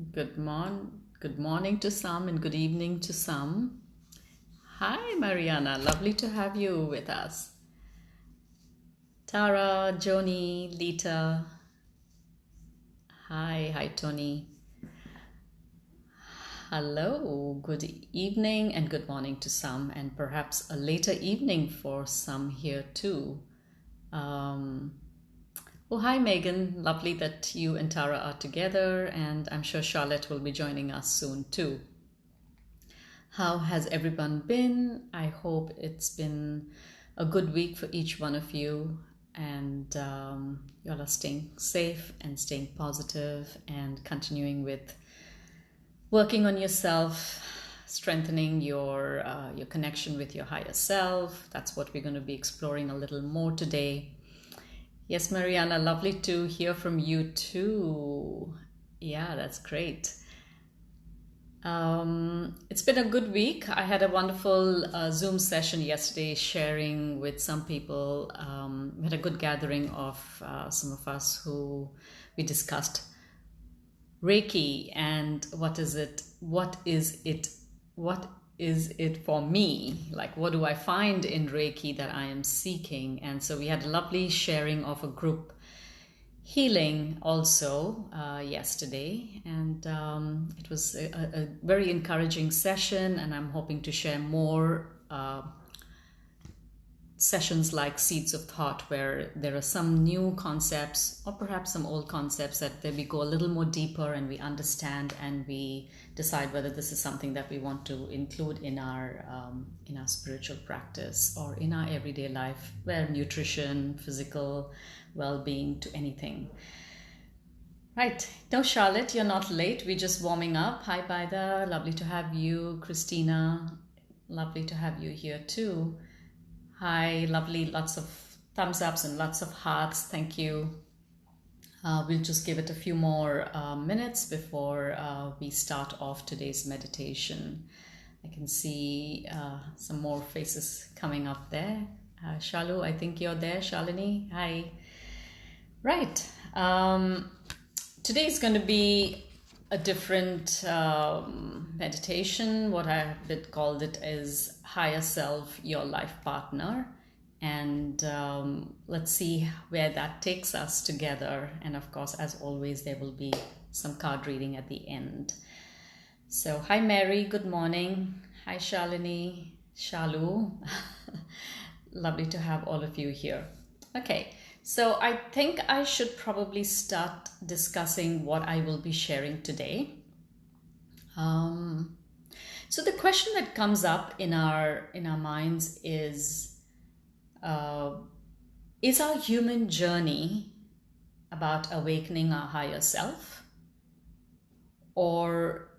Good morning to some and good evening to some. Hi, Mariana. Lovely to have you with us. Tara, Joni, Lita. Hi, Tony. Hello, good evening and good morning to some, and perhaps a later evening for some here too. Hi, Megan. Lovely that you and Tara are together, and I'm sure Charlotte will be joining us soon too. How has everyone been? I hope it's been a good week for each one of you, and y'all are staying safe and staying positive and continuing with working on yourself, strengthening your connection with your higher self. That's what we're going to be exploring a little more today. Yes, Mariana, lovely to hear from you too. Yeah, that's great. It's been a good week. I had a wonderful Zoom session yesterday sharing with some people. We had a good gathering of some of us who we discussed Reiki and what is it for me? Like, what do I find in Reiki that I am seeking? And so we had a lovely sharing of a group healing also yesterday, and it was a very encouraging session, and I'm hoping to share more sessions like Seeds of Thought, where there are some new concepts or perhaps some old concepts that we go a little more deeper and we understand and we decide whether this is something that we want to include in our spiritual practice or in our everyday life, where nutrition, physical well-being to anything. Right. No, Charlotte, you're not late. We're just warming up. Hi, Baida. Lovely to have you. Christina, lovely to have you here too. Hi, lovely. Lots of thumbs ups and lots of hearts. Thank you. We'll just give it a few more minutes before we start off today's meditation. I can see some more faces coming up there. Shalu, I think you're there. Shalini, hi. Right. Today is going to be a different meditation. What I have called it is Higher Self, Your Life Partner. And let's see where that takes us together. And of course, as always, there will be some card reading at the end. So, hi, Mary. Good morning. Hi, Shalini. Shalu. Lovely to have all of you here. Okay. So I think I should probably start discussing what I will be sharing today. So the question that comes up in our minds is our human journey about awakening our higher self, or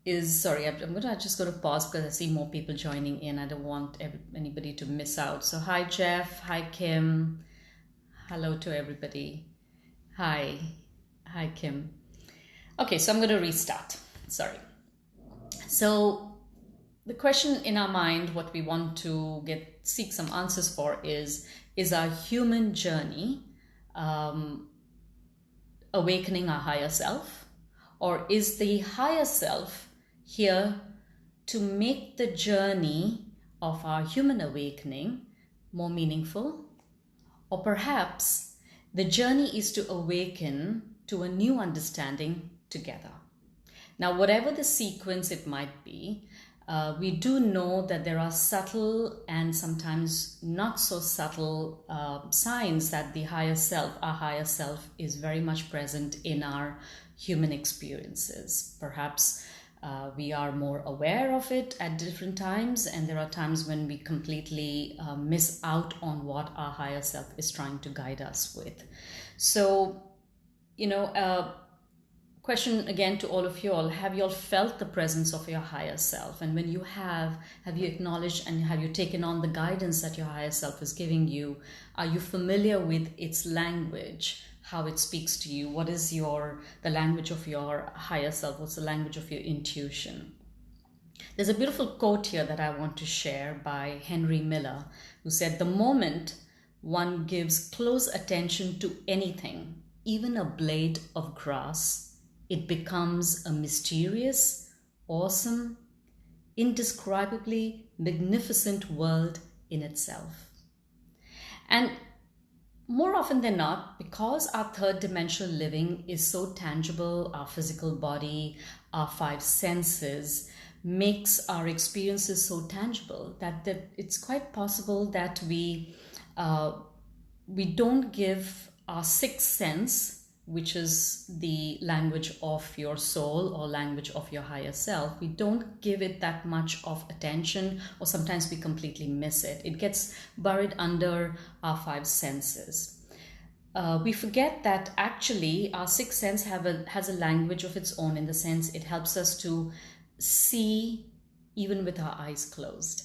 I'm just going to pause because I see more people joining in. I don't want anybody to miss out. So hi, Jeff. Hi, Kim. Hello to everybody. Hi, Kim. Okay, so I'm going to restart. Sorry. So the question in our mind, what we want to seek some answers for is our human journey awakening our higher self, or is the higher self here to make the journey of our human awakening more meaningful? Or perhaps the journey is to awaken to a new understanding together. Now, whatever the sequence it might be, we do know that there are subtle and sometimes not so subtle signs that our higher self is very much present in our human experiences. Perhaps we are more aware of it at different times, and there are times when we completely miss out on what our higher self is trying to guide us with. So, question again to all of you all: have you all felt the presence of your higher self? And when you have you acknowledged and have you taken on the guidance that your higher self is giving you? Are you familiar with its language? How it speaks to you? What is the language of your higher self? What's the language of your intuition? There's a beautiful quote here that I want to share by Henry Miller, who said, "The moment one gives close attention to anything, even a blade of grass, it becomes a mysterious, awesome, indescribably magnificent world in itself. And more often than not, because our third dimensional living is so tangible, our physical body, our five senses, makes our experiences so tangible that it's quite possible that we don't give our sixth sense, which is the language of your soul or language of your higher self, we don't give it that much of attention, or sometimes we completely miss it. It gets buried under our five senses. We forget that actually our sixth sense has a language of its own, in the sense it helps us to see even with our eyes closed.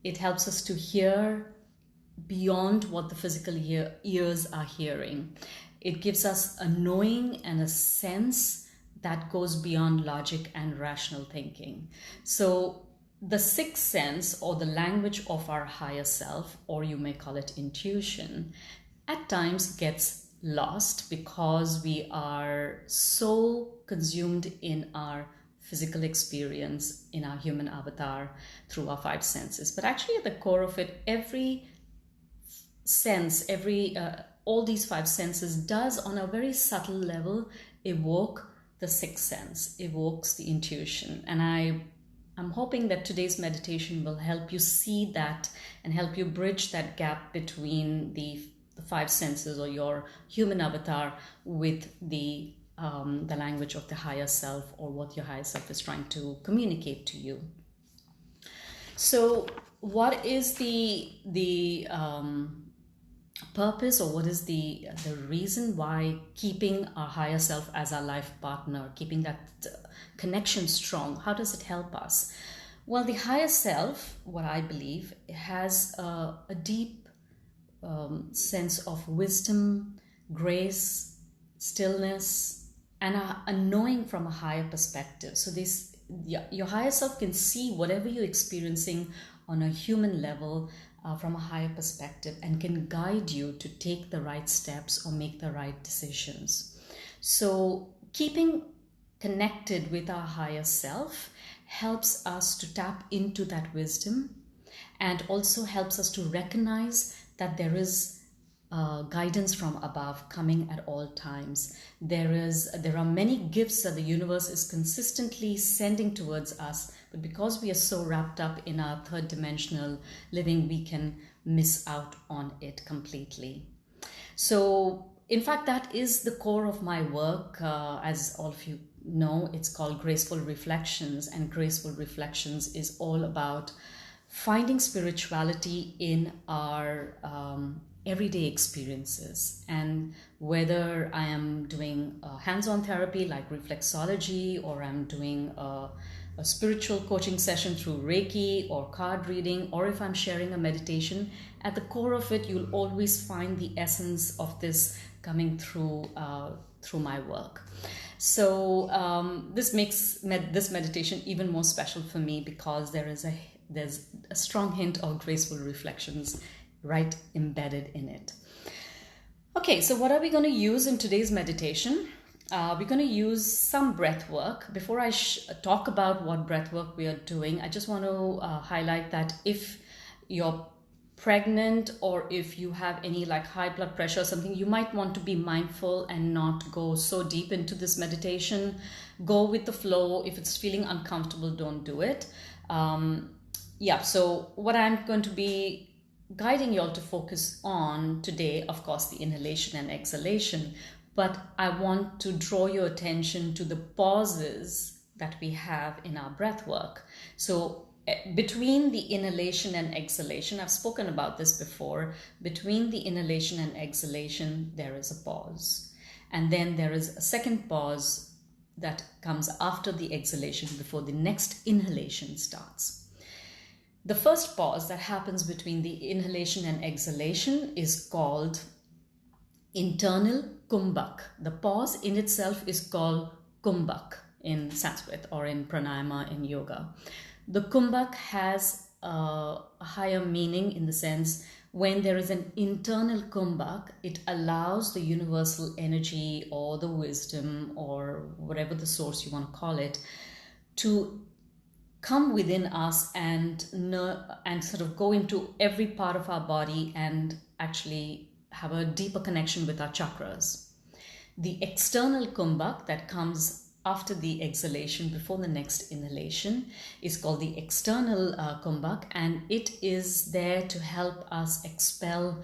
It helps us to hear beyond what the physical ears are hearing. It gives us a knowing and a sense that goes beyond logic and rational thinking. So the sixth sense, or the language of our higher self, or you may call it intuition, at times gets lost because we are so consumed in our physical experience, in our human avatar, through our five senses. But actually at the core of it, every sense, all these five senses does on a very subtle level evoke the sixth sense, evokes the intuition. And I'm hoping that today's meditation will help you see that and help you bridge that gap between the five senses, or your human avatar, with the language of the higher self, or what your higher self is trying to communicate to you. So what is the purpose, or what is the reason why keeping our higher self as our life partner, keeping that connection strong, how does it help us? Well, the higher self, what I believe, has a deep sense of wisdom, grace, stillness, and a knowing from a higher perspective. So your higher self can see whatever you're experiencing on a human level from a higher perspective, and can guide you to take the right steps or make the right decisions. So keeping connected with our higher self helps us to tap into that wisdom, and also helps us to recognize that there is guidance from above coming at all times. There are many gifts that the universe is consistently sending towards us, but because we are so wrapped up in our third dimensional living, we can miss out on it completely. So in fact, that is the core of my work. As all of you know, it's called Graceful Reflections, and Graceful Reflections is all about finding spirituality in our everyday experiences. And whether I am doing hands-on therapy like reflexology, or I'm doing a spiritual coaching session through Reiki or card reading, or if I'm sharing a meditation, at the core of it, you'll always find the essence of this coming through my work. So this makes this meditation even more special for me, because there's a strong hint of Graceful Reflections right embedded in it. Okay, so what are we going to use in today's meditation? We're going to use some breath work. Before I talk about what breath work we are doing, I just want to highlight that if you're pregnant, or if you have any like high blood pressure or something, you might want to be mindful and not go so deep into this meditation. Go with the flow. If it's feeling uncomfortable, don't do it. So what I'm going to be guiding you all to focus on today, of course, the inhalation and exhalation, but I want to draw your attention to the pauses that we have in our breath work. So between the inhalation and exhalation, I've spoken about this before, between the inhalation and exhalation, there is a pause. And then there is a second pause that comes after the exhalation, before the next inhalation starts. The first pause that happens between the inhalation and exhalation is called internal kumbhak. The pause in itself is called kumbhak in Sanskrit, or in pranayama in yoga. The kumbhak has a higher meaning, in the sense when there is an internal kumbhak, it allows the universal energy or the wisdom or whatever the source you want to call it to come within us and sort of go into every part of our body and actually have a deeper connection with our chakras. The external kumbhak that comes after the exhalation, before the next inhalation, is called the external kumbhak, and it is there to help us expel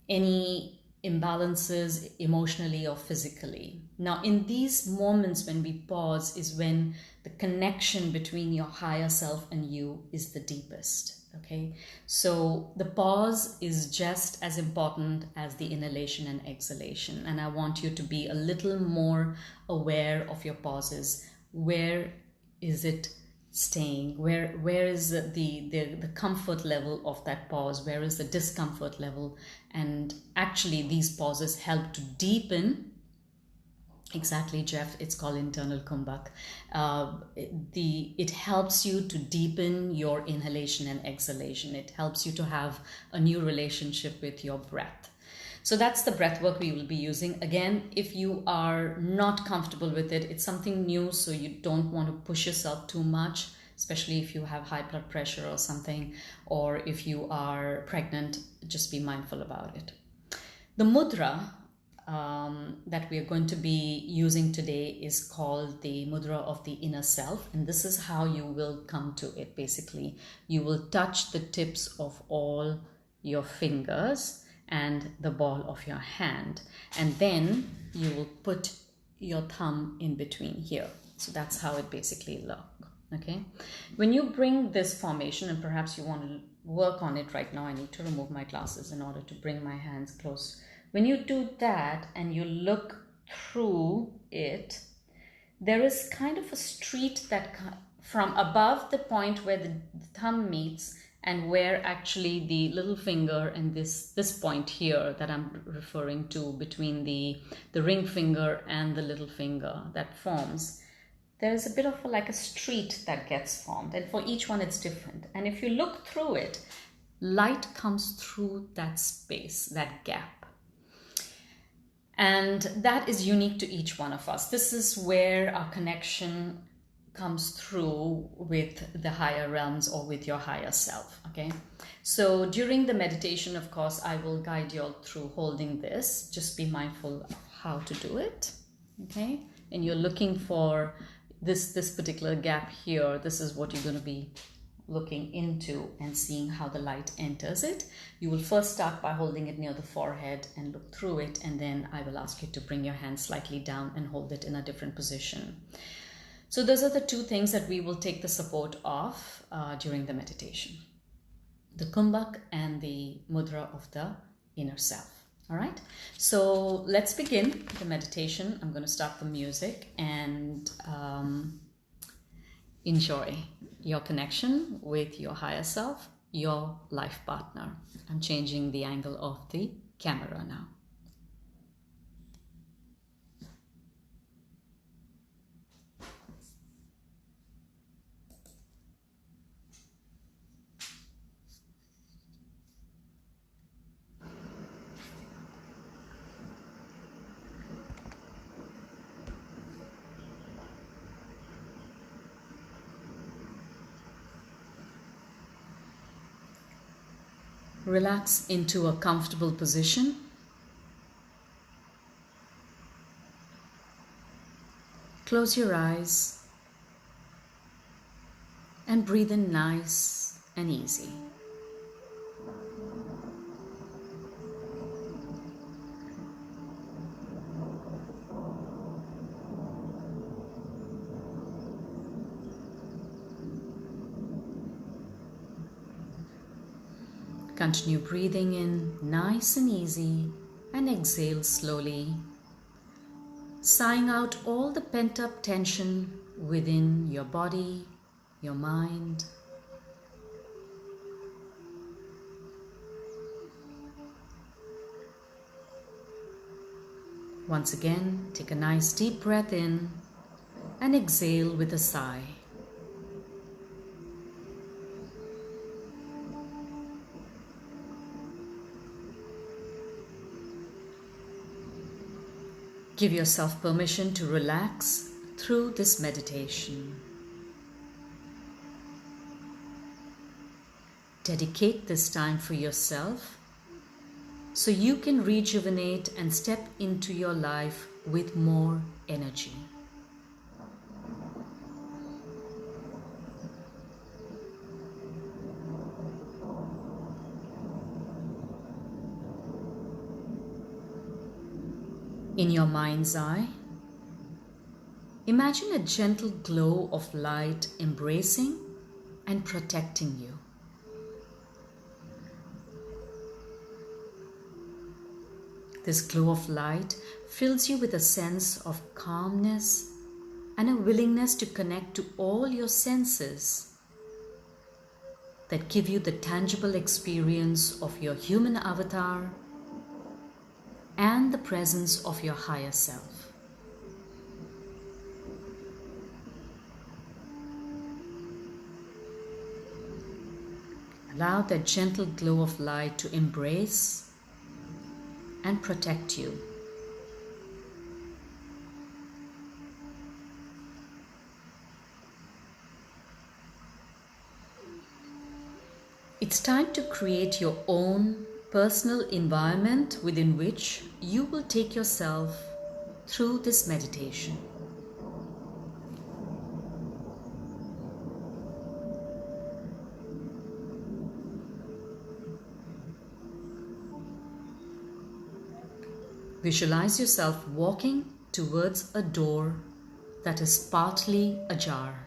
any imbalances emotionally or physically. Now, in these moments when we pause is when the connection between your higher self and you is the deepest. Okay, so the pause is just as important as the inhalation and exhalation, and I want you to be a little more aware of your pauses. Where is it staying? Where is the comfort level of that pause? Where is the discomfort level? And actually these pauses help to deepen. Exactly, Jeff. It's called internal kumbhak. It helps you to deepen your inhalation and exhalation. It helps you to have a new relationship with your breath. So that's the breath work we will be using. Again, if you are not comfortable with it, it's something new, so you don't want to push yourself too much, especially if you have high blood pressure or something, or if you are pregnant, just be mindful about it. The mudra that we are going to be using today is called the mudra of the inner self, and this is how you will come to it. Basically, you will touch the tips of all your fingers and the ball of your hand, and then you will put your thumb in between here. So that's how it basically looks. Okay, when you bring this formation, and perhaps you want to work on it right now, I need to remove my glasses in order to bring my hands close. When you do that and you look through it, there is kind of a street that from above the point where the thumb meets and where actually the little finger and this point here that I'm referring to, between the ring finger and the little finger that forms, there's a bit of like a street that gets formed, and for each one it's different. And if you look through it, light comes through that space, that gap. And that is unique to each one of us. This is where our connection comes through with the higher realms or with your higher self. Okay, so during the meditation, of course, I will guide you all through holding this. Just be mindful of how to do it. Okay, and you're looking for this particular gap here. This is what you're going to be looking into and seeing how the light enters it. You will first start by holding it near the forehead and look through it, and then I will ask you to bring your hand slightly down and hold it in a different position. So those are the two things that we will take the support of during the meditation: the kumbhak and the mudra of the inner self. All right, so let's begin the meditation. I'm going to start the music and enjoy your connection with your higher self, your life partner. I'm changing the angle of the camera now. Relax into a comfortable position. Close your eyes and breathe in nice and easy. Continue breathing in nice and easy and exhale slowly, sighing out all the pent-up tension within your body, your mind. Once again, take a nice deep breath in and exhale with a sigh. Give yourself permission to relax through this meditation. Dedicate this time for yourself so you can rejuvenate and step into your life with more energy. In your mind's eye, imagine a gentle glow of light embracing and protecting you. This glow of light fills you with a sense of calmness and a willingness to connect to all your senses that give you the tangible experience of your human avatar and the presence of your higher self. Allow that gentle glow of light to embrace and protect you. It's time to create your own personal environment within which you will take yourself through this meditation. Visualize yourself walking towards a door that is partly ajar.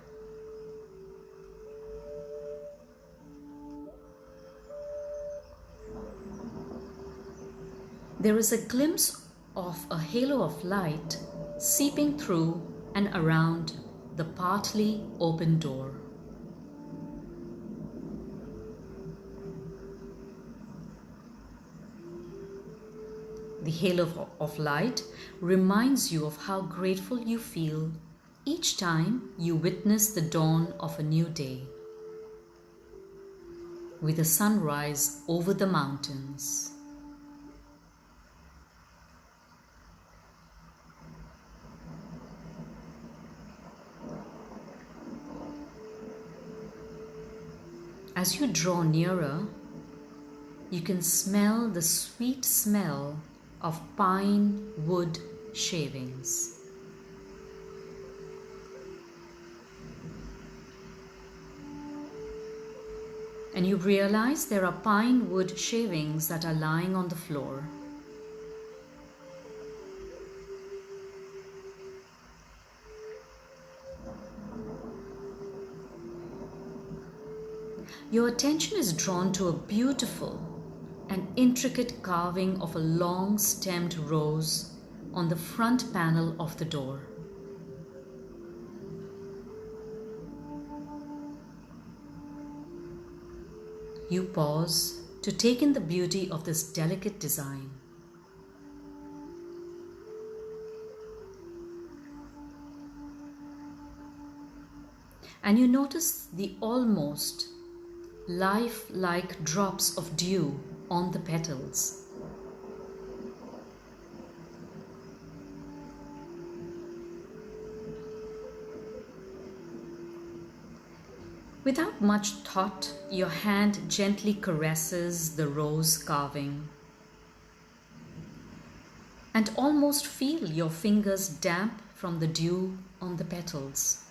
There is a glimpse of a halo of light seeping through and around the partly open door. The halo of light reminds you of how grateful you feel each time you witness the dawn of a new day, with the sunrise over the mountains. As you draw nearer, you can smell the sweet smell of pine wood shavings. And you realize there are pine wood shavings that are lying on the floor. Your attention is drawn to a beautiful and intricate carving of a long-stemmed rose on the front panel of the door. You pause to take in the beauty of this delicate design. And you notice the almost life-like drops of dew on the petals. Without much thought, your hand gently caresses the rose carving and almost feel your fingers damp from the dew on the petals.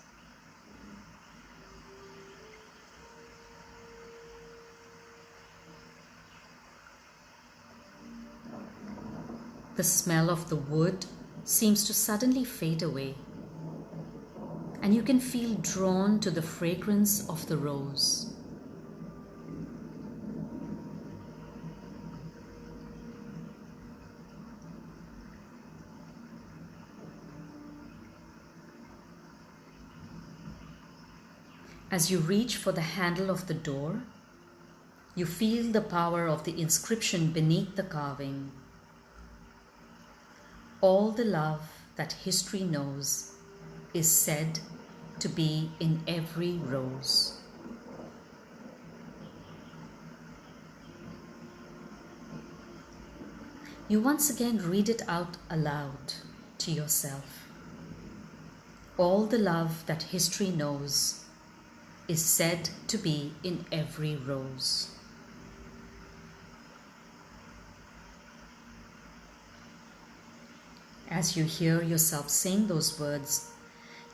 The smell of the wood seems to suddenly fade away, and you can feel drawn to the fragrance of the rose. As you reach for the handle of the door, you feel the power of the inscription beneath the carving. All the love that history knows is said to be in every rose. You once again read it out aloud to yourself. All the love that history knows is said to be in every rose. As you hear yourself saying those words,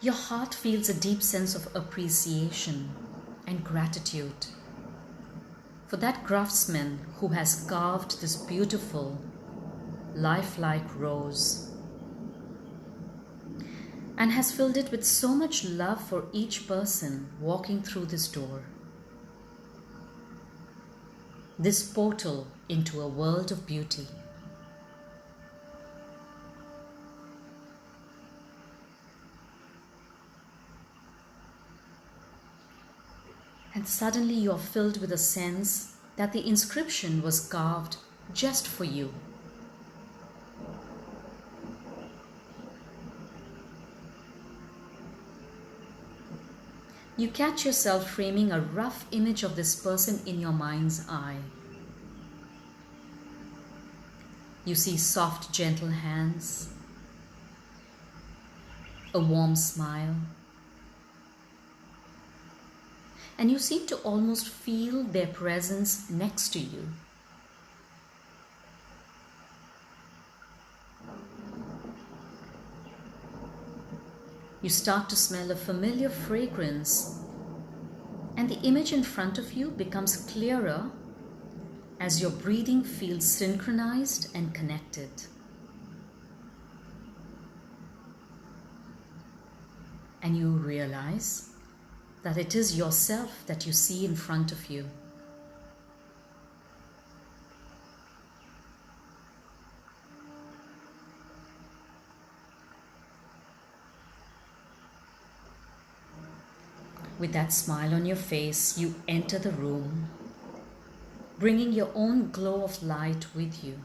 your heart feels a deep sense of appreciation and gratitude for that craftsman who has carved this beautiful, lifelike rose and has filled it with so much love for each person walking through this door. This portal into a world of beauty. And suddenly you are filled with a sense that the inscription was carved just for you. You catch yourself framing a rough image of this person in your mind's eye. You see soft, gentle hands, a warm smile, and you seem to almost feel their presence next to you. You start to smell a familiar fragrance, and the image in front of you becomes clearer as your breathing feels synchronized and connected. And you realize that it is yourself that you see in front of you. With that smile on your face, you enter the room, bringing your own glow of light with you.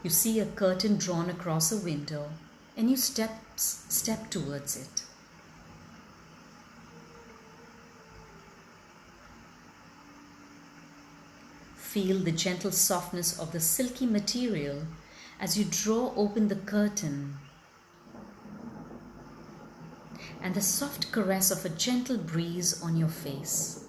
You see a curtain drawn across a window, and you step towards it. Feel the gentle softness of the silky material as you draw open the curtain, and the soft caress of a gentle breeze on your face.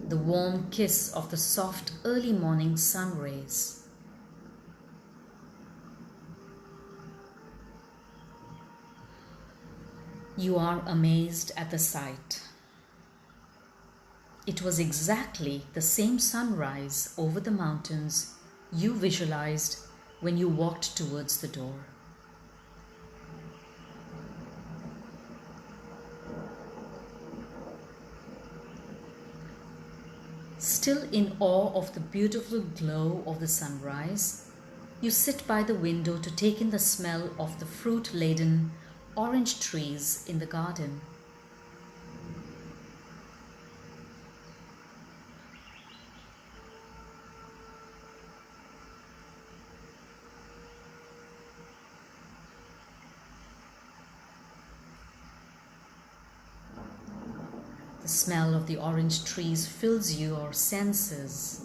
The warm kiss of the soft early morning sun rays. You are amazed at the sight. It was exactly the same sunrise over the mountains you visualized when you walked towards the door. Still in awe of the beautiful glow of the sunrise, you sit by the window to take in the smell of the fruit-laden orange trees in the garden. The smell of the orange trees fills your senses.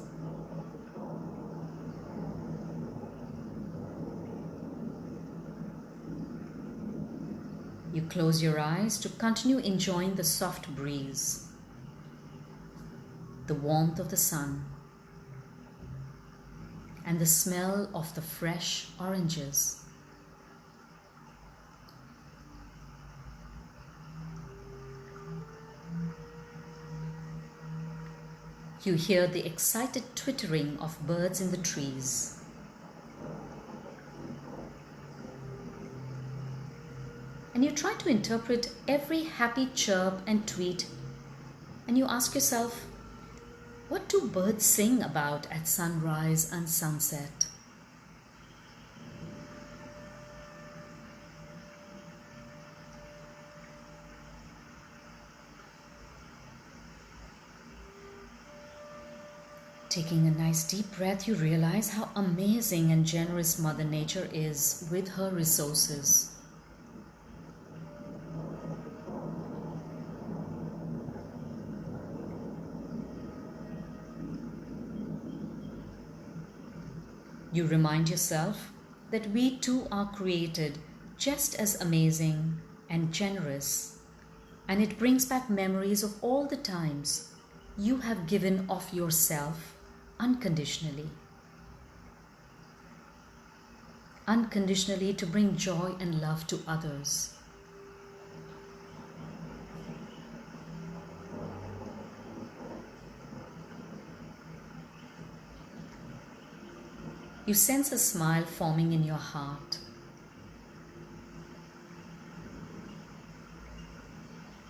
You close your eyes to continue enjoying the soft breeze, the warmth of the sun, and the smell of the fresh oranges. You hear the excited twittering of birds in the trees. And you try to interpret every happy chirp and tweet, and you ask yourself, what do birds sing about at sunrise and sunset? Taking a nice deep breath, you realize how amazing and generous Mother Nature is with her resources. You remind yourself that we too are created just as amazing and generous, and it brings back memories of all the times you have given of yourself unconditionally. Unconditionally to bring joy and love to others. You sense a smile forming in your heart.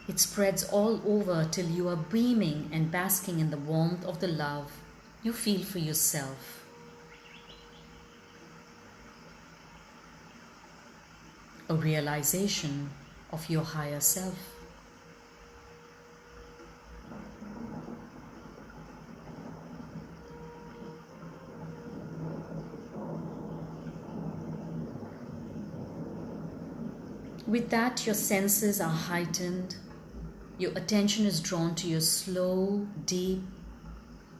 It spreads all over till you are beaming and basking in the warmth of the love you feel for yourself. A realization of your higher self. With that, your senses are heightened. Your attention is drawn to your slow, deep,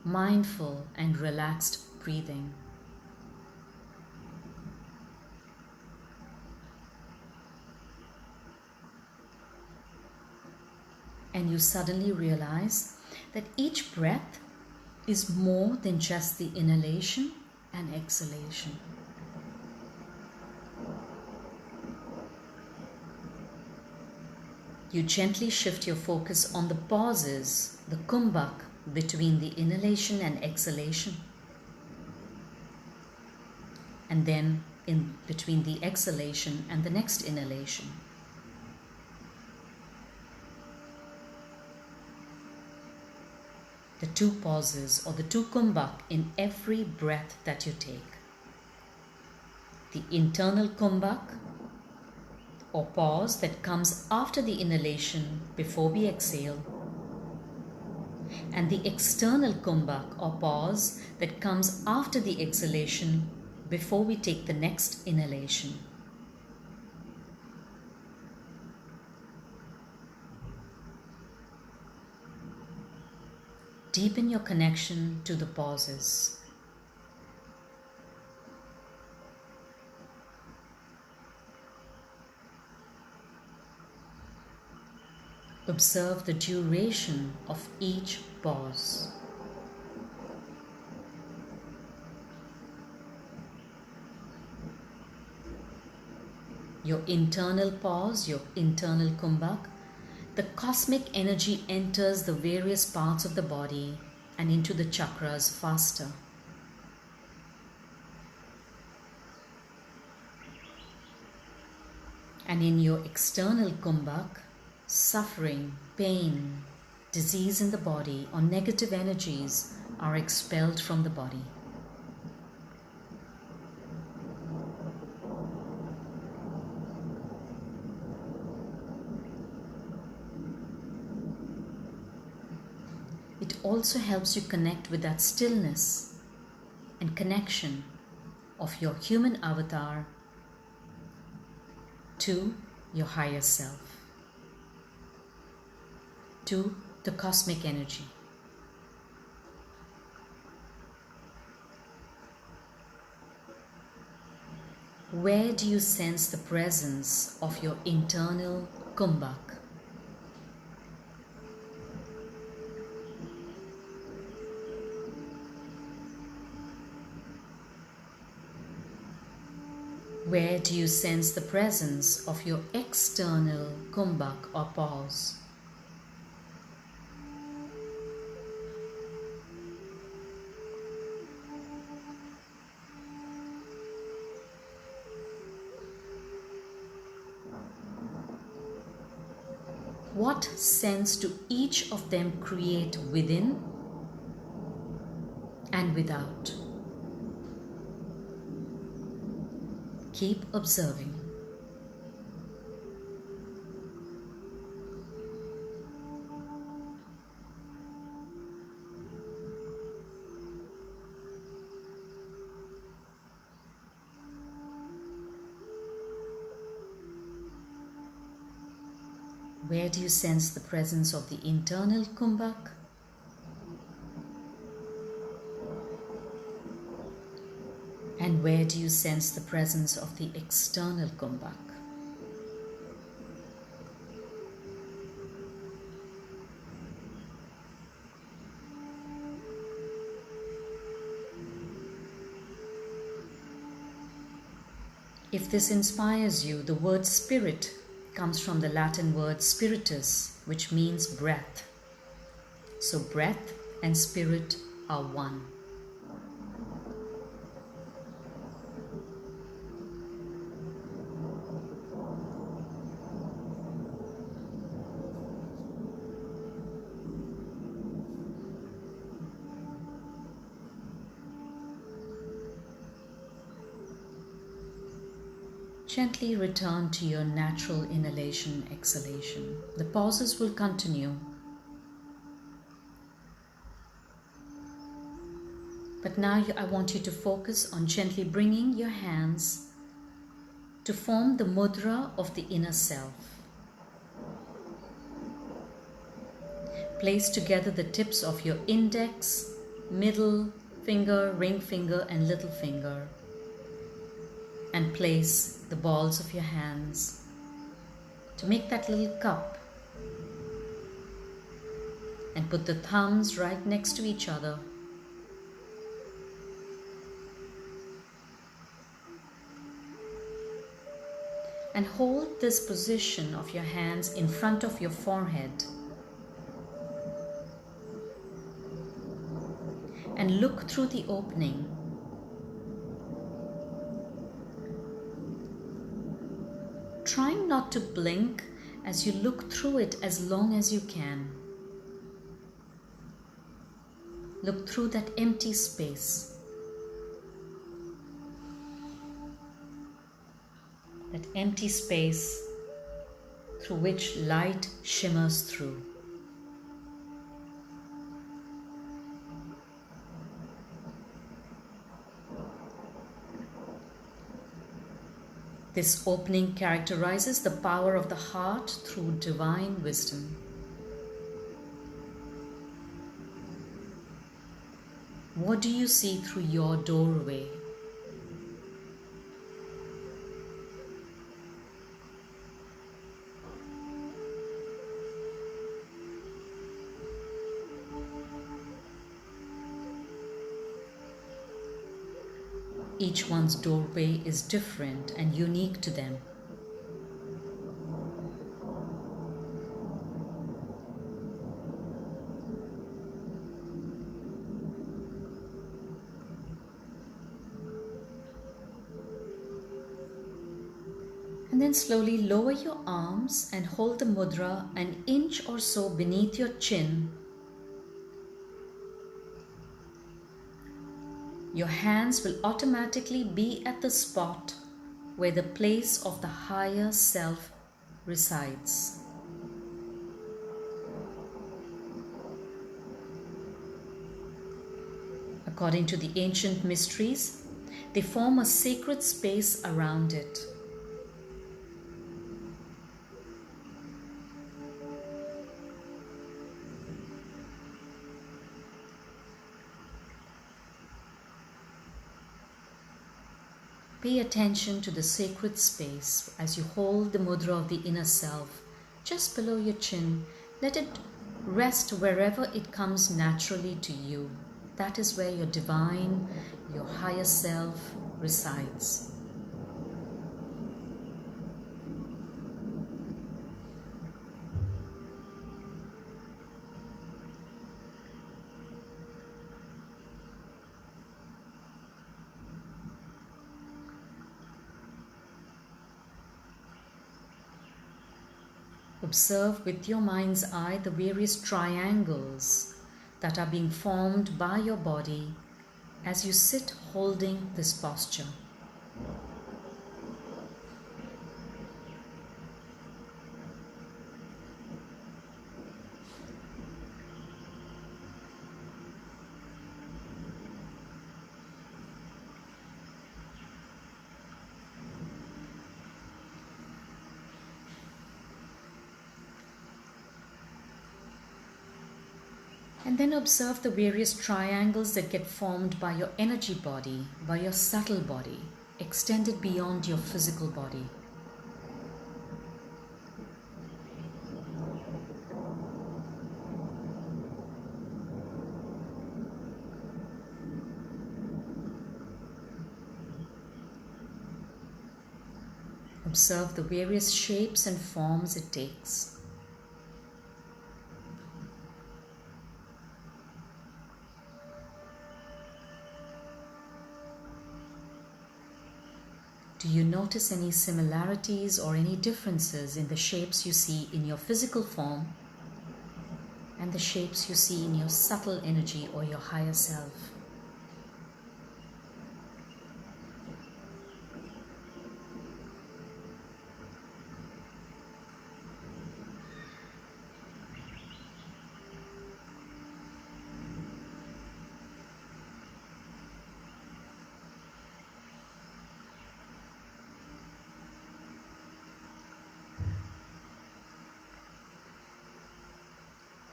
mindful, and relaxed breathing. And you suddenly realize that each breath is more than just the inhalation and exhalation. You gently shift your focus on the pauses, the kumbhak, between the inhalation and exhalation. And then in between the exhalation and the next inhalation. The two pauses or the two kumbhak in every breath that you take. The internal kumbhak or pause that comes after the inhalation before we exhale, and the external kumbhak or pause that comes after the exhalation before we take the next inhalation. Deepen your connection to the pauses. Observe the duration of each pause. Your internal pause, your internal kumbhak, the cosmic energy enters the various parts of the body and into the chakras faster. And in your external kumbhak, suffering, pain, disease in the body, or negative energies are expelled from the body. It also helps you connect with that stillness and connection of your human avatar to your higher self, to the cosmic energy. Where do you sense the presence of your internal kumbhak? Where do you sense the presence of your external kumbhak or pause? What sense do each of them create within and without? Keep observing. Where do you sense the presence of the internal kumbhak? And And where do you sense the presence of the external kumbhak? If this inspires you, the word spirit comes from the Latin word spiritus, which means breath. So breath and spirit are one. Gently return to your natural inhalation, exhalation. The pauses will continue. But now I want you to focus on gently bringing your hands to form the mudra of the inner self. Place together the tips of your index, middle finger, ring finger, and little finger. And place the balls of your hands to make that little cup. And put the thumbs right next to each other. And hold this position of your hands in front of your forehead. And look through the opening. Trying not to blink as you look through it as long as you can. Look through that empty space. That empty space through which light shimmers through. This opening characterizes the power of the heart through divine wisdom. What do you see through your doorway? Each one's doorway is different and unique to them. And then slowly lower your arms and hold the mudra an inch or so beneath your chin. Your hands will automatically be at the spot where the place of the higher self resides. According to the ancient mysteries, they form a sacred space around it. Pay attention to the sacred space as you hold the mudra of the inner self just below your chin. Let it rest wherever it comes naturally to you. That is where your divine, your higher self resides. Observe with your mind's eye the various triangles that are being formed by your body as you sit holding this posture. And then observe the various triangles that get formed by your energy body, by your subtle body, extended beyond your physical body. Observe the various shapes and forms it takes. Do you notice any similarities or any differences in the shapes you see in your physical form and the shapes you see in your subtle energy or your higher self?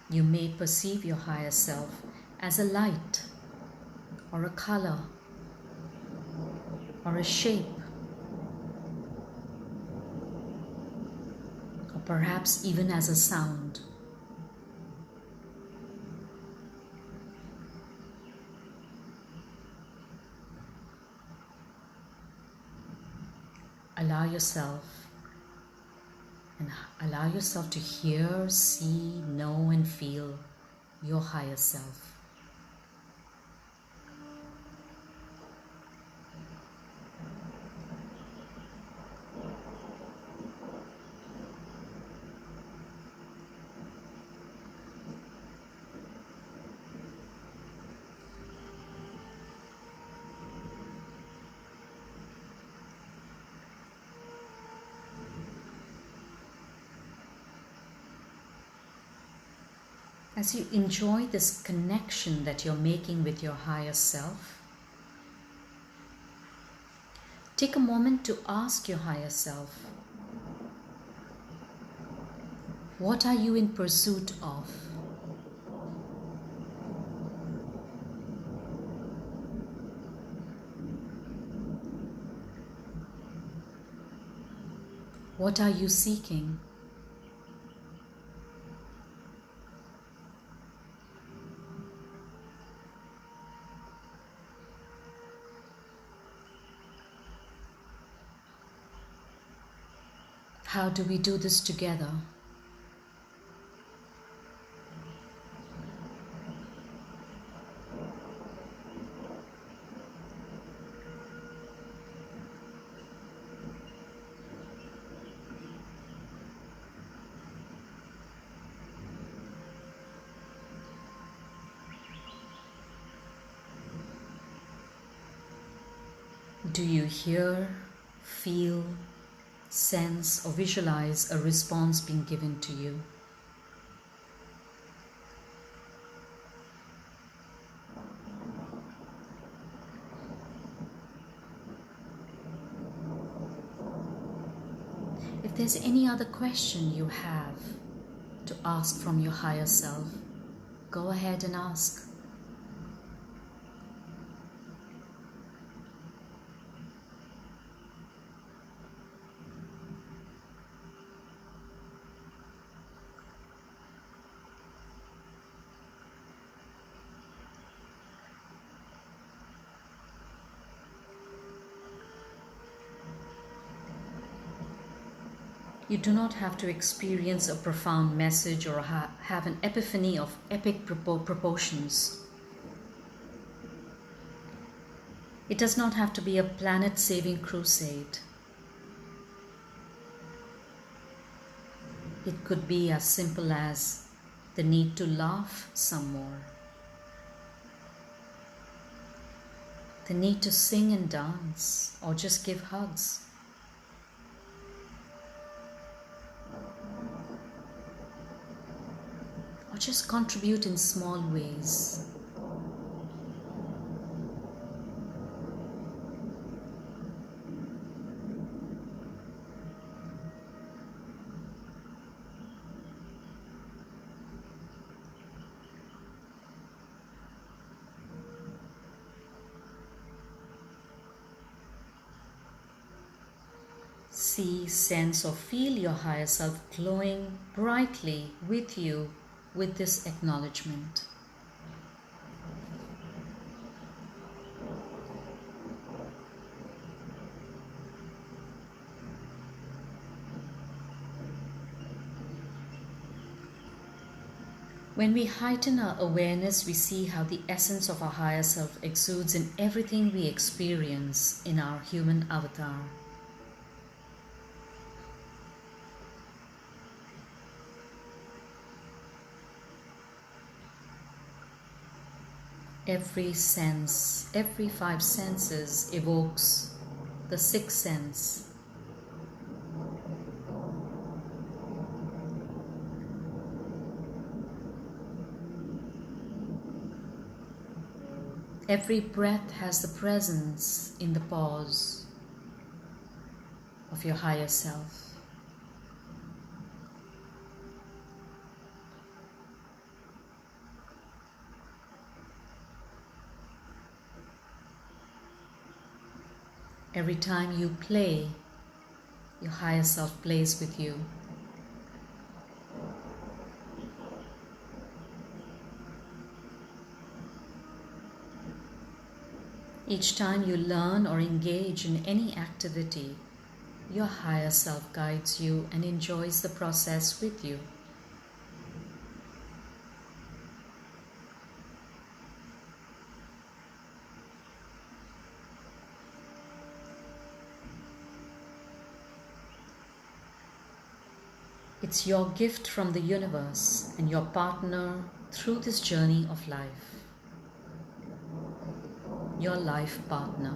You may perceive your higher self as a light, or a color, or a shape, or perhaps even as a sound. Allow yourself to hear, see, know, and feel your higher self. As you enjoy this connection that you're making with your higher self, take a moment to ask your higher self, what are you in pursuit of? What are you seeking? How do we do this together? Do you hear, feel, sense, or visualize a response being given to you? If there's any other question you have to ask from your higher self, go ahead and ask. You do not have to experience a profound message or have an epiphany of epic proportions. It does not have to be a planet-saving crusade. It could be as simple as the need to laugh some more, the need to sing and dance, or just give hugs. Or just contribute in small ways. See, sense, or feel your higher self glowing brightly with you with this acknowledgement. When we heighten our awareness, we see how the essence of our higher self exudes in everything we experience in our human avatar. Every sense, every five senses evokes the sixth sense. Every breath has the presence in the pause of your higher self. Every time you play, your higher self plays with you. Each time you learn or engage in any activity, your higher self guides you and enjoys the process with you. It's your gift from the universe and your partner through this journey of life. Your life partner.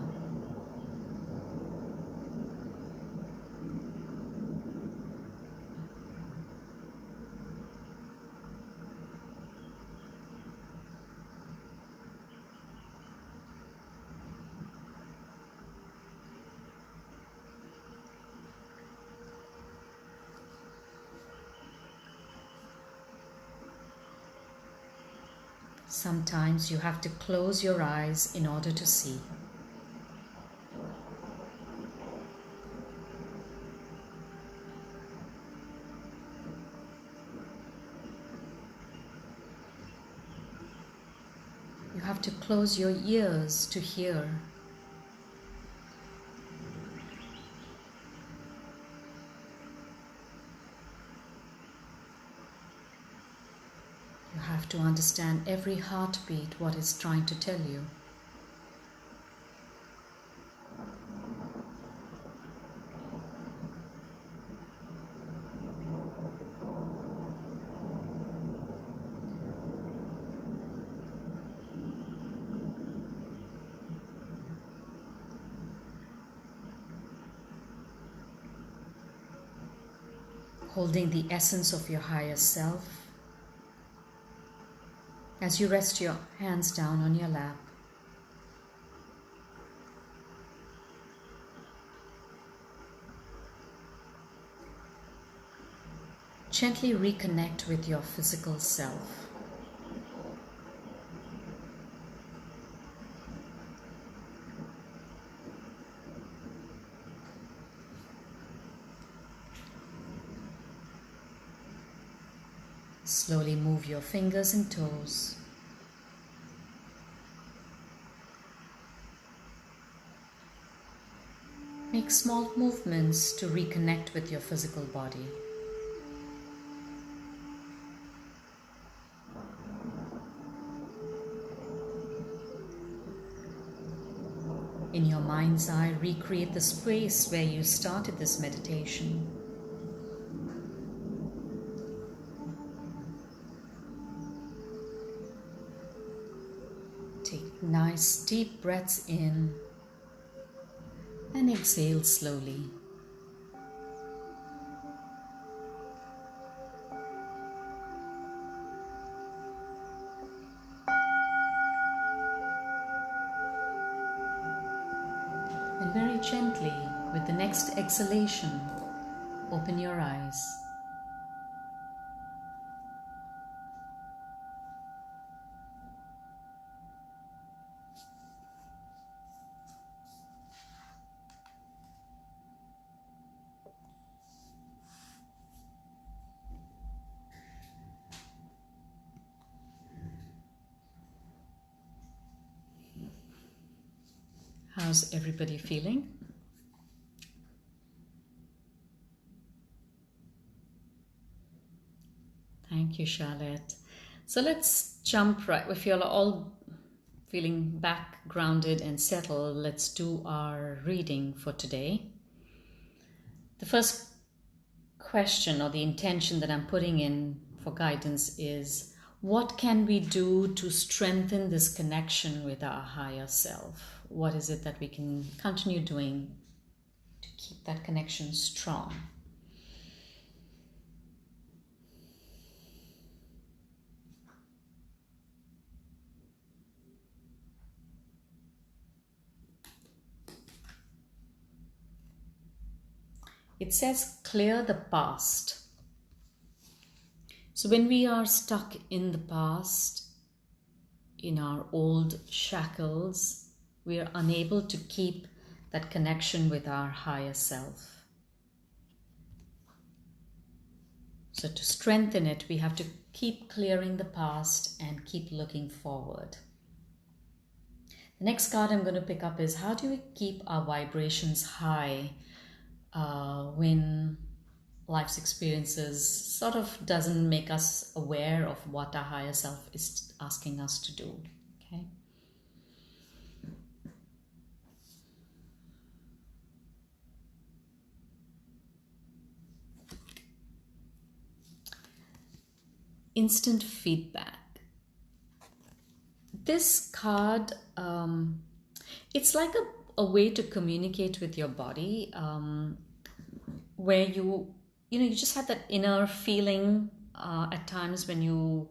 Sometimes you have to close your eyes in order to see. You have to close your ears to hear. You have to understand every heartbeat, what it's trying to tell you. Holding the essence of your higher self as you rest your hands down on your lap. Gently reconnect with your physical self. Slowly move your fingers and toes. Make small movements to reconnect with your physical body. In your mind's eye, recreate the space where you started this meditation. Take nice deep breaths in and exhale slowly. And very gently, with the next exhalation, open your eyes. How's everybody feeling? Thank you, Charlotte. So let's jump right. If you're all feeling back, grounded, and settled, let's do our reading for today. The first question or the intention that I'm putting in for guidance is, what can we do to strengthen this connection with our higher self? What is it that we can continue doing to keep that connection strong? It says clear the past. So when we are stuck in the past, in our old shackles, we are unable to keep that connection with our higher self. So to strengthen it, we have to keep clearing the past and keep looking forward. The next card I'm going to pick up is, how do we keep our vibrations high when life's experiences sort of doesn't make us aware of what our higher self is asking us to do? Okay. Instant feedback. This card, it's like a way to communicate with your body, where you just have that inner feeling at times when you,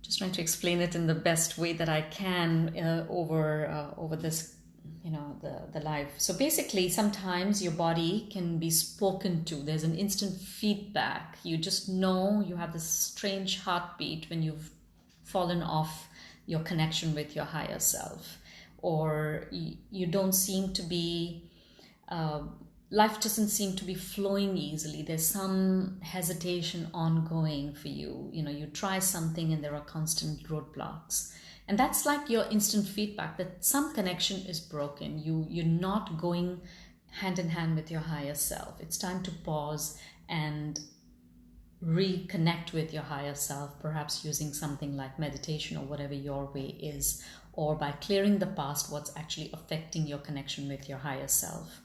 just trying to explain it in the best way that I can over this, the live. So basically, sometimes your body can be spoken to. There's an instant feedback. You just know you have this strange heartbeat when you've fallen off your connection with your higher self, or you don't seem to be, life doesn't seem to be flowing easily. There's some hesitation ongoing for you. You try something and there are constant roadblocks. And that's like your instant feedback that some connection is broken. You're not going hand in hand with your higher self. It's time to pause and reconnect with your higher self, perhaps using something like meditation or whatever your way is, or by clearing the past, what's actually affecting your connection with your higher self.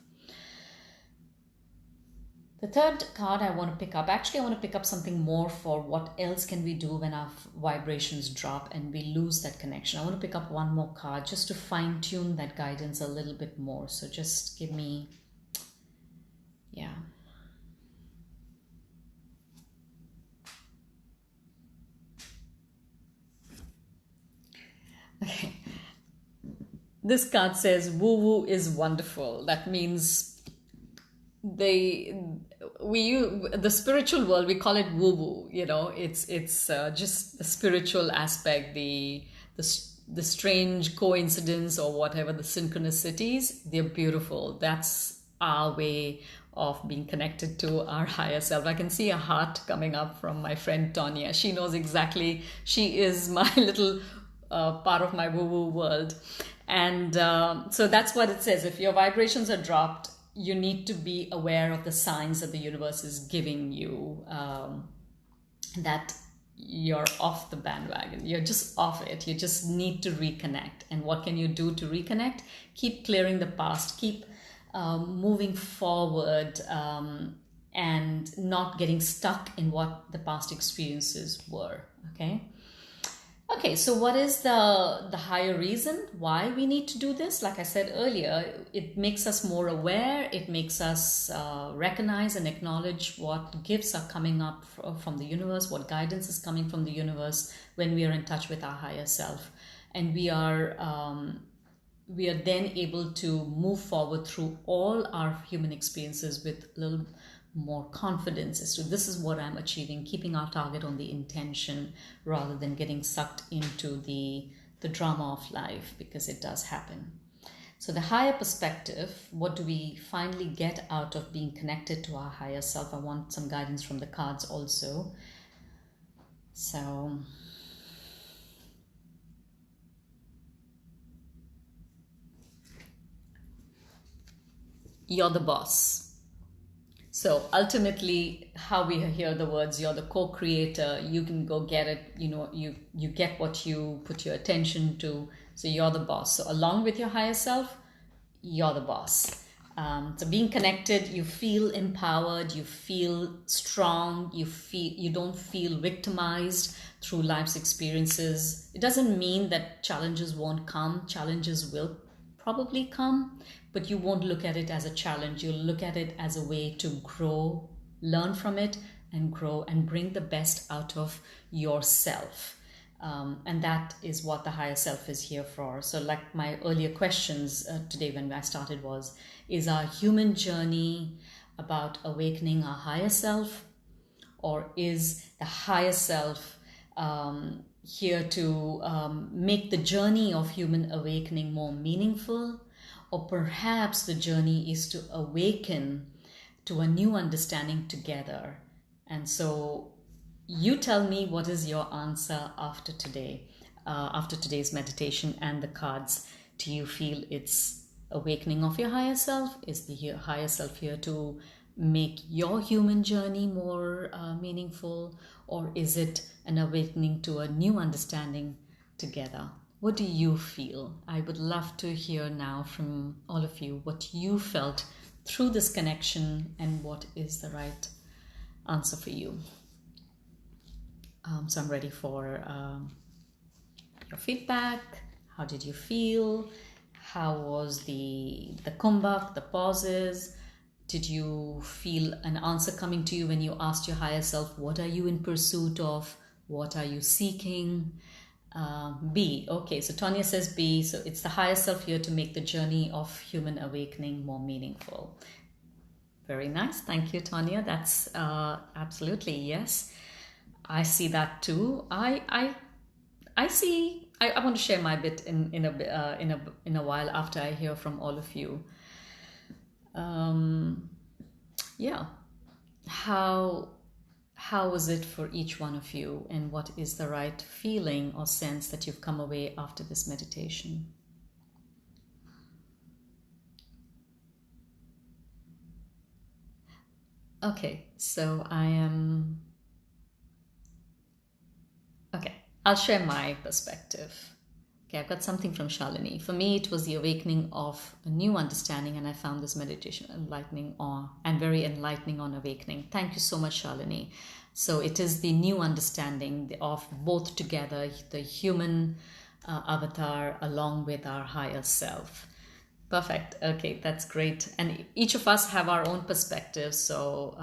The third card I want to pick up, actually I want to pick up something more for what else can we do when our vibrations drop and we lose that connection. I want to pick up one more card just to fine tune that guidance a little bit more. So just give me, Okay. This card says woo-woo is wonderful. That means the spiritual world, we call it woo-woo. It's just the spiritual aspect, the strange coincidence or whatever, the synchronicities, they're beautiful. That's our way of being connected to our higher self. I can see a heart coming up from my friend Tonya. She knows exactly. She is my little part of my woo-woo world. And so that's what it says. If your vibrations are dropped, you need to be aware of the signs that the universe is giving you, that you're off the bandwagon. You're just off it. You just need to reconnect. And what can you do to reconnect? Keep clearing the past. Keep moving forward, and not getting stuck in what the past experiences were. Okay, so what is the higher reason why we need to do this? Like I said earlier, it makes us more aware. It makes us recognize and acknowledge what gifts are coming up from the universe, what guidance is coming from the universe when we are in touch with our higher self. And we are then able to move forward through all our human experiences with a little more confidence as to, this is what I'm achieving, keeping our target on the intention rather than getting sucked into the drama of life, because it does happen. So the higher perspective, what do we finally get out of being connected to our higher self? I want some guidance from the cards also. So you're the boss. So ultimately, how we hear the words, you're the co-creator, you can go get it, you get what you put your attention to. So you're the boss. So along with your higher self, you're the boss. So being connected, you feel empowered, you feel strong, you don't feel victimized through life's experiences. It doesn't mean that challenges won't come. Challenges will probably come, but you won't look at it as a challenge. You'll look at it as a way to grow, learn from it, and grow and bring the best out of yourself. And that is what the higher self is here for. So like my earlier questions today when I started was, is our human journey about awakening our higher self, or is the higher self here to make the journey of human awakening more meaningful? Or perhaps the journey is to awaken to a new understanding together. And so you tell me, what is your answer after today, after today's meditation and the cards? Do you feel it's awakening of your higher self? Is the higher self here to make your human journey more meaningful? Or is it an awakening to a new understanding together? What do you feel? I would love to hear now from all of you what you felt through this connection and what is the right answer for you. So I'm ready for your feedback. How did you feel? How was the kumbhak, the pauses? Did you feel an answer coming to you when you asked your higher self, what are you in pursuit of? What are you seeking? B. Okay, so Tanya says B. So it's the higher self here to make the journey of human awakening more meaningful. Very nice. Thank you, Tanya. That's absolutely yes. I see that too. I see. I want to share my bit in a while after I hear from all of you. Yeah. How was it for each one of you, and what is the right feeling or sense that you've come away after this meditation? Okay, so I'll share my perspective. Okay, I've got something from Shalini. For me, it was the awakening of a new understanding, and I found this meditation enlightening and very enlightening on awakening. Thank you so much, Shalini. So it is the new understanding of both together, the human avatar along with our higher self. Perfect. Okay, that's great. And each of us have our own perspectives. So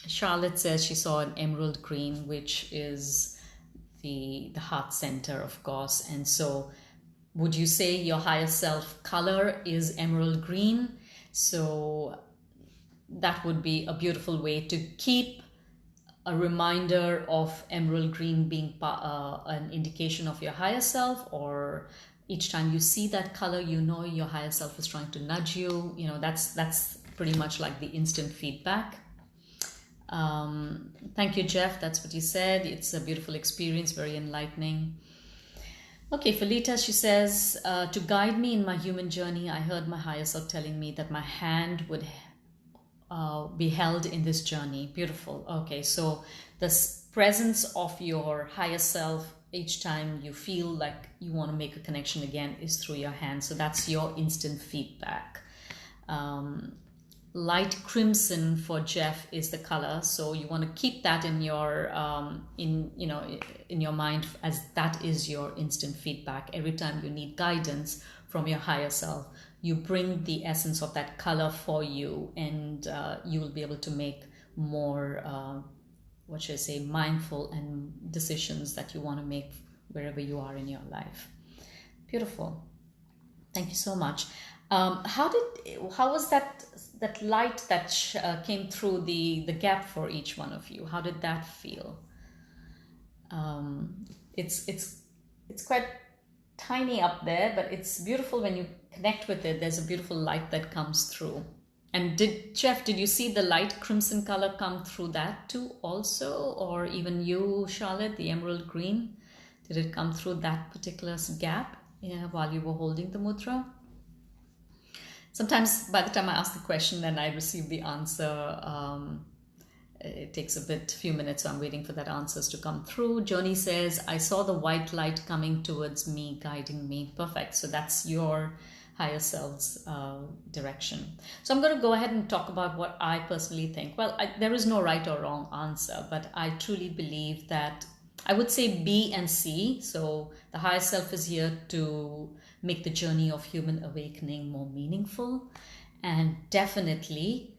Charlotte says she saw an emerald green, which is the heart center, of course. And so would you say your higher self color is emerald green? So that would be a beautiful way to keep a reminder of emerald green being an indication of your higher self, or each time you see that color, you know your higher self is trying to nudge you. You know, that's pretty much like the instant feedback. Thank you, Jeff. That's what you said. It's a beautiful experience, very enlightening. Okay, Felita, she says, to guide me in my human journey, I heard my higher self telling me that my hand would be held in this journey. Beautiful. Okay, so the presence of your higher self each time you feel like you want to make a connection again is through your hand. So that's your instant feedback. Light crimson for Jeff is the color, so you want to keep that in your in your mind, as that is your instant feedback. Every time you need guidance from your higher self, you bring the essence of that color for you, and you will be able to make more mindful and decisions that you want to make wherever you are in your life. Beautiful. Thank you so much. How was that light that came through the gap for each one of you? How did that feel? It's quite tiny up there, but it's beautiful when you connect with it. There's a beautiful light that comes through. And Jeff, did you see the light crimson color come through that too also? Or even you, Charlotte, the emerald green? Did it come through that particular gap while you were holding the mudra? Sometimes by the time I ask the question and I receive the answer, it takes few minutes, so I'm waiting for that answers to come through. Joni says, I saw the white light coming towards me, guiding me. Perfect. So that's your higher self's direction. So I'm going to go ahead and talk about what I personally think. Well, there is no right or wrong answer, but I truly believe that I would say B and C. So the higher self is here to make the journey of human awakening more meaningful, and definitely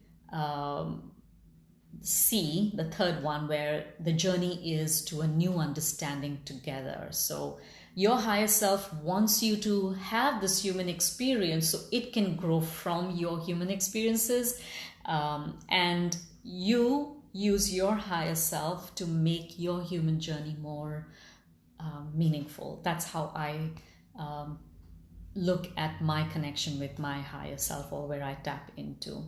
C, the third one, where the journey is to a new understanding together. So your higher self wants you to have this human experience so it can grow from your human experiences, and you use your higher self to make your human journey more meaningful. That's how I look at my connection with my higher self, or where I tap into.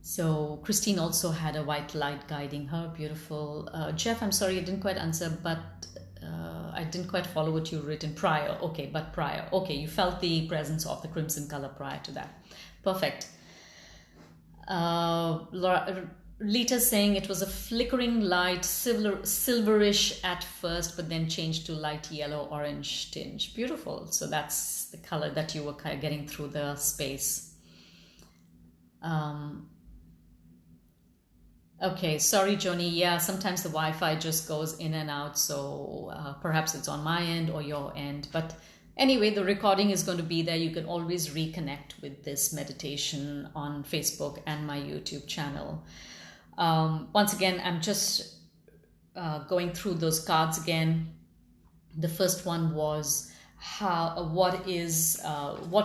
So Christine also had a white light guiding her. Beautiful. Jeff, I'm sorry I didn't quite answer, but I didn't quite follow what you written prior. Okay, but prior. Okay, you felt the presence of the crimson color prior to that. Perfect. Lita's saying it was a flickering light, silverish at first, but then changed to light yellow orange tinge. Beautiful. So that's the color that you were kind of getting through the space. Okay, sorry, Joni. Yeah, sometimes the Wi-Fi just goes in and out, so perhaps it's on my end or your end. But anyway, the recording is going to be there. You can always reconnect with this meditation on Facebook and my YouTube channel. Once again, I'm just going through those cards again. The first one was what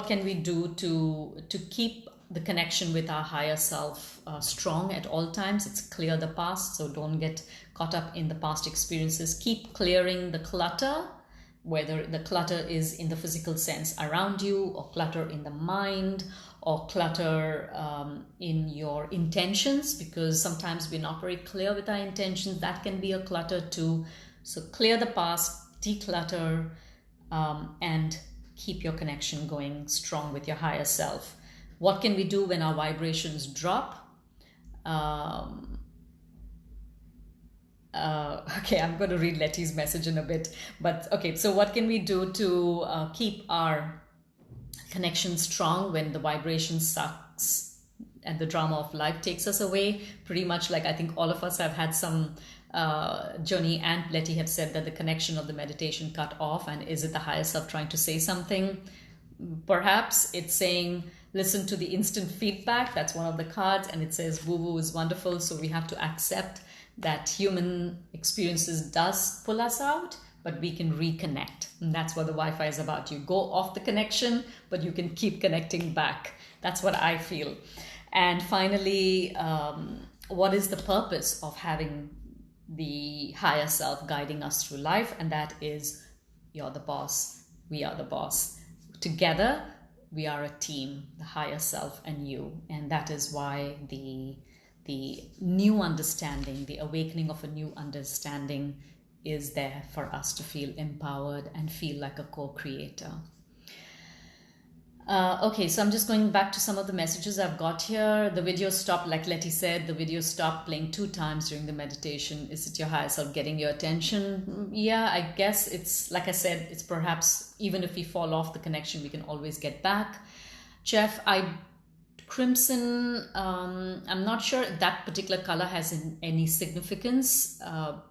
can we do to keep the connection with our higher self strong at all times. It's clear the past, so don't get caught up in the past experiences. Keep clearing the clutter, whether the clutter is in the physical sense around you, or clutter in the mind, or clutter in your intentions, because sometimes we're not very clear with our intentions. That can be a clutter too. So clear the past, declutter, and keep your connection going strong with your higher self. What can we do when our vibrations drop? Okay, I'm going to read Letty's message in a bit. But okay, so what can we do to keep our connection strong when the vibration sucks and the drama of life takes us away? Pretty much like I think all of us have had some, Joni and Letty have said that the connection of the meditation cut off. And is it the higher self trying to say something? Perhaps it's saying, listen to the instant feedback. That's one of the cards, and it says woo-woo is wonderful. So we have to accept that human experiences does pull us out, but we can reconnect. And that's what the Wi-Fi is about. You go off the connection, but you can keep connecting back. That's what I feel. And finally, what is the purpose of having the higher self guiding us through life? And that is, you're the boss, we are the boss. Together, we are a team, the higher self and you. And that is why the new understanding, the awakening of a new understanding is there for us to feel empowered and feel like a co-creator. Okay, so I'm just going back to some of the messages I've got here. The video stopped, like Letty said, the video stopped playing 2 times during the meditation. Is it your higher self getting your attention? Yeah, I guess it's, like I said, it's perhaps even if we fall off the connection, we can always get back. Jeff, crimson, I'm not sure if that particular color has any significance,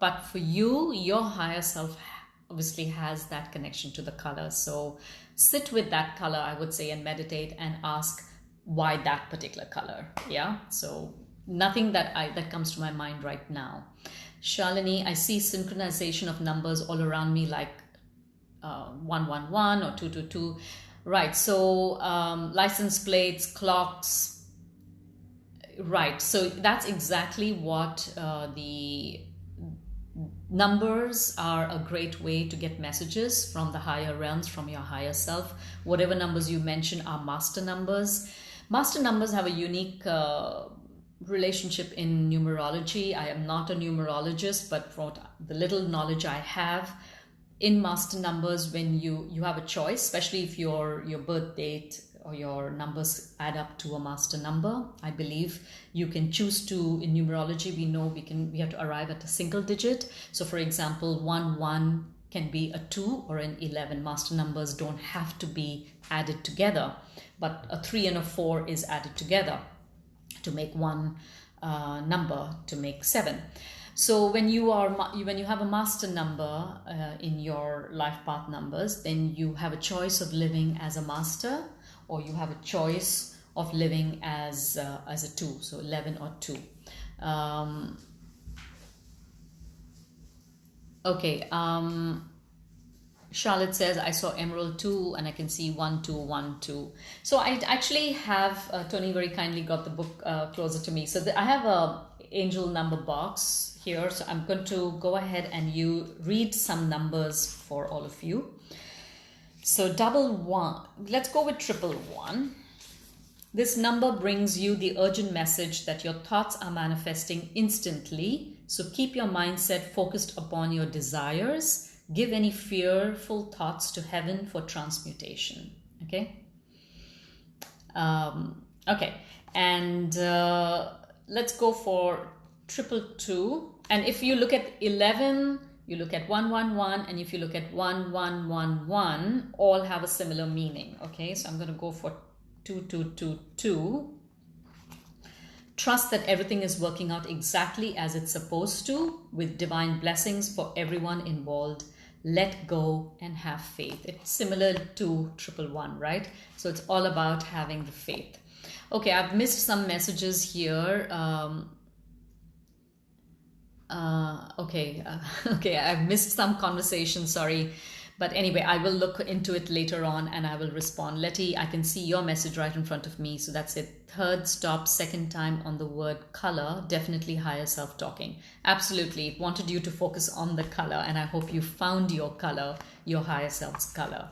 but for you, your higher self obviously has that connection to the color. So sit with that color, I would say, and meditate and ask why that particular color. Yeah, so nothing that comes to my mind right now. Shalini, I see synchronization of numbers all around me, like 111 or 222. Right, so license plates, clocks. Right, so that's exactly what the numbers are, a great way to get messages from the higher realms, from your higher self. Whatever numbers you mention are master numbers. Master numbers have a unique relationship in numerology. I am not a numerologist, but from the little knowledge I have, in master numbers, when you have a choice, especially if your birth date or your numbers add up to a master number. I believe you can choose to, in numerology, we know we have to arrive at a single digit. So for example, 1 can be a 2 or an 11. Master numbers don't have to be added together, but a 3 and a 4 is added together to make one number, to make 7. So when you have a master number in your life path numbers, then you have a choice of living as a master, or you have a choice of living as a 2, so 11 or 2. Okay. Charlotte says, I saw Emerald 2 and I can see 1 2 1 2. So I actually have Tony very kindly got the book closer to me. So I have a angel number box here. So I'm going to go ahead and you read some numbers for all of you. So 111. Let's go with 111. This number brings you the urgent message that your thoughts are manifesting instantly. So keep your mindset focused upon your desires. Give any fearful thoughts to heaven for transmutation. Okay. Okay. And let's go for 222. And if you look at 11, you look at 111, and if you look at 1111, all have a similar meaning. Okay. So I'm going to go for 2222. Trust that everything is working out exactly as it's supposed to, with divine blessings for everyone involved. Let go and have faith. It's similar to 111, right? So it's all about having the faith. Okay, I've missed some messages here. Okay, I've missed some conversation, sorry. But anyway, I will look into it later on and I will respond. Letty, I can see your message right in front of me. So that's it. Third stop, second time on the word color. Definitely higher self talking. Absolutely. It wanted you to focus on the color. And I hope you found your color, your higher self's color.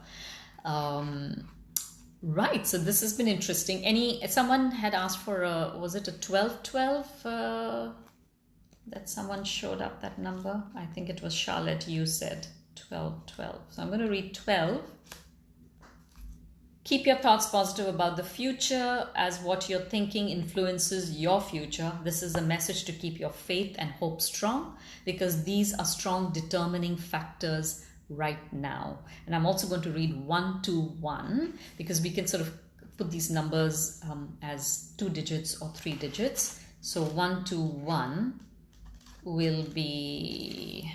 Right. So this has been interesting. Someone had asked for was it a 1212? That someone showed up that number. I think it was Charlotte, you said. 12. So I'm going to read 12. Keep your thoughts positive about the future, as what you're thinking influences your future. This is a message to keep your faith and hope strong, because these are strong determining factors right now. And I'm also going to read 121, because we can sort of put these numbers as 2 digits or 3 digits. So 121 will be...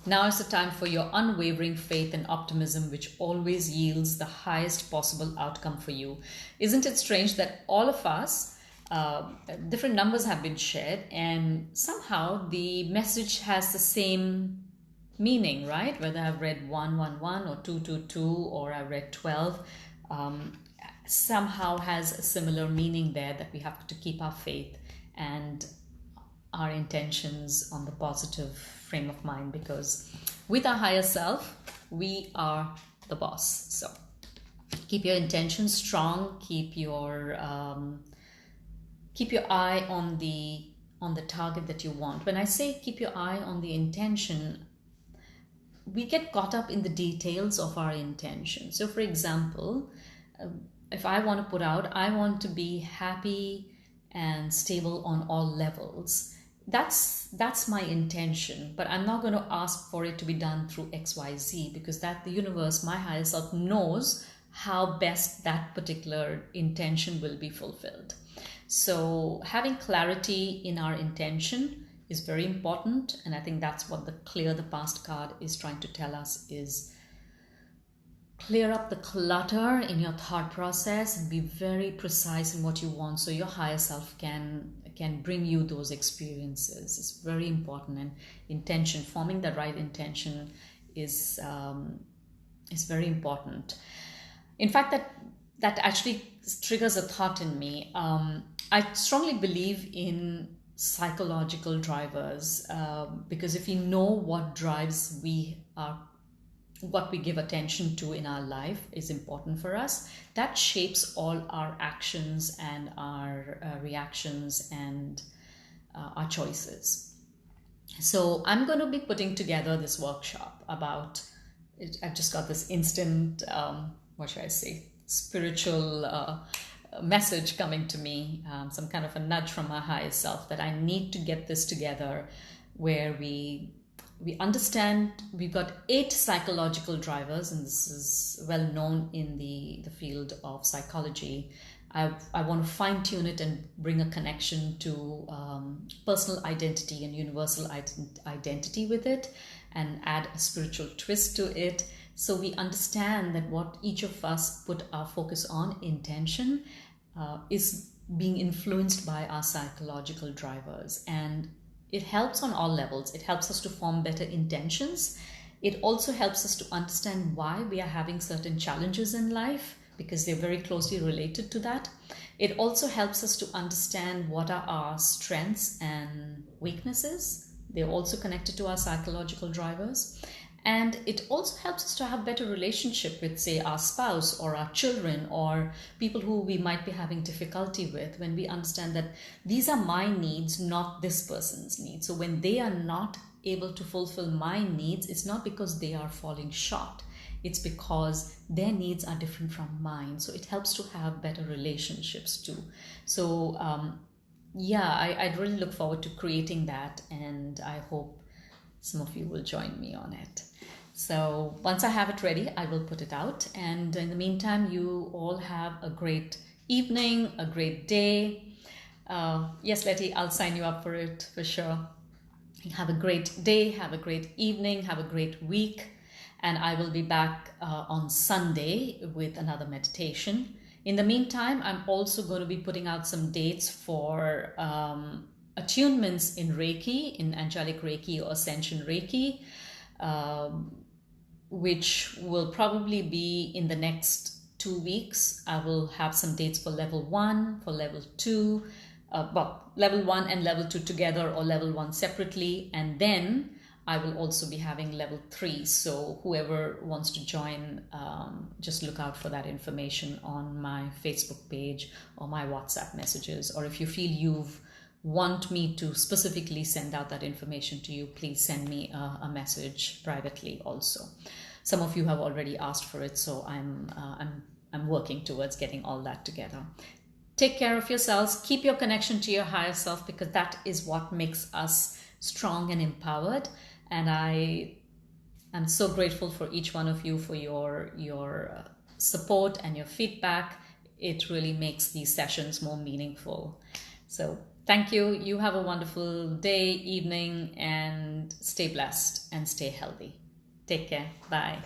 Now is the time for your unwavering faith and optimism, which always yields the highest possible outcome for you. Isn't it strange that all of us, different numbers have been shared, and somehow the message has the same meaning, right? Whether I've read 111 or 222 or I've read 12, somehow has a similar meaning there, that we have to keep our faith and our intentions on the positive frame of mind, because with our higher self, we are the boss. So keep your intentions strong, keep your eye on the target that you want. When I say keep your eye on the intention, we get caught up in the details of our intention. So for example, if I want to put out, I want to be happy and stable on all levels. That's my intention, but I'm not going to ask for it to be done through XYZ, because that the universe, my higher self, knows how best that particular intention will be fulfilled. So having clarity in our intention is very important, and I think that's what the Clear the Past card is trying to tell us, is clear up the clutter in your thought process and be very precise in what you want, so your higher self can bring you those experiences. It's very important. And intention, forming the right intention is very important. In fact, that actually triggers a thought in me. I strongly believe in psychological drivers, because if we know what drives what we give attention to in our life is important for us, that shapes all our actions and our reactions and our choices. So I'm going to be putting together this workshop about it. I've just got this instant what should I say, spiritual message coming to me, some kind of a nudge from my higher self that I need to get this together, where we understand we've got 8 psychological drivers, and this is well known in the field of psychology. I want to fine tune it and bring a connection to personal identity and universal identity with it, and add a spiritual twist to it, so we understand that what each of us put our focus on, intention, is being influenced by our psychological drivers. And it helps on all levels. It helps us to form better intentions. It also helps us to understand why we are having certain challenges in life, because they're very closely related to that. It also helps us to understand what are our strengths and weaknesses. They're also connected to our psychological drivers. And it also helps us to have better relationship with, say, our spouse or our children or people who we might be having difficulty with, when we understand that these are my needs, not this person's needs. So when they are not able to fulfill my needs, it's not because they are falling short. It's because their needs are different from mine. So it helps to have better relationships too. So I'd really look forward to creating that, and I hope some of you will join me on it. So once I have it ready, I will put it out. And in the meantime, you all have a great evening, a great day. Yes, Letty, I'll sign you up for it for sure. Have a great day, have a great evening, have a great week. And I will be back on Sunday with another meditation. In the meantime, I'm also going to be putting out some dates for attunements in Reiki, in Angelic Reiki or Ascension Reiki, which will probably be in the next 2 weeks. I will have some dates for level 1, for level 2, level 1 and level 2 together, or level 1 separately. And then I will also be having level 3. So whoever wants to join, just look out for that information on my Facebook page or my WhatsApp messages. Or if you feel you've want me to specifically send out that information to you, please send me a message privately also. Some of you have already asked for it, so I'm working towards getting all that together. Take care of yourselves. Keep your connection to your higher self, because that is what makes us strong and empowered. And I am so grateful for each one of you for your support and your feedback. It really makes these sessions more meaningful. So thank you. You have a wonderful day, evening, and stay blessed and stay healthy. Take care. Bye.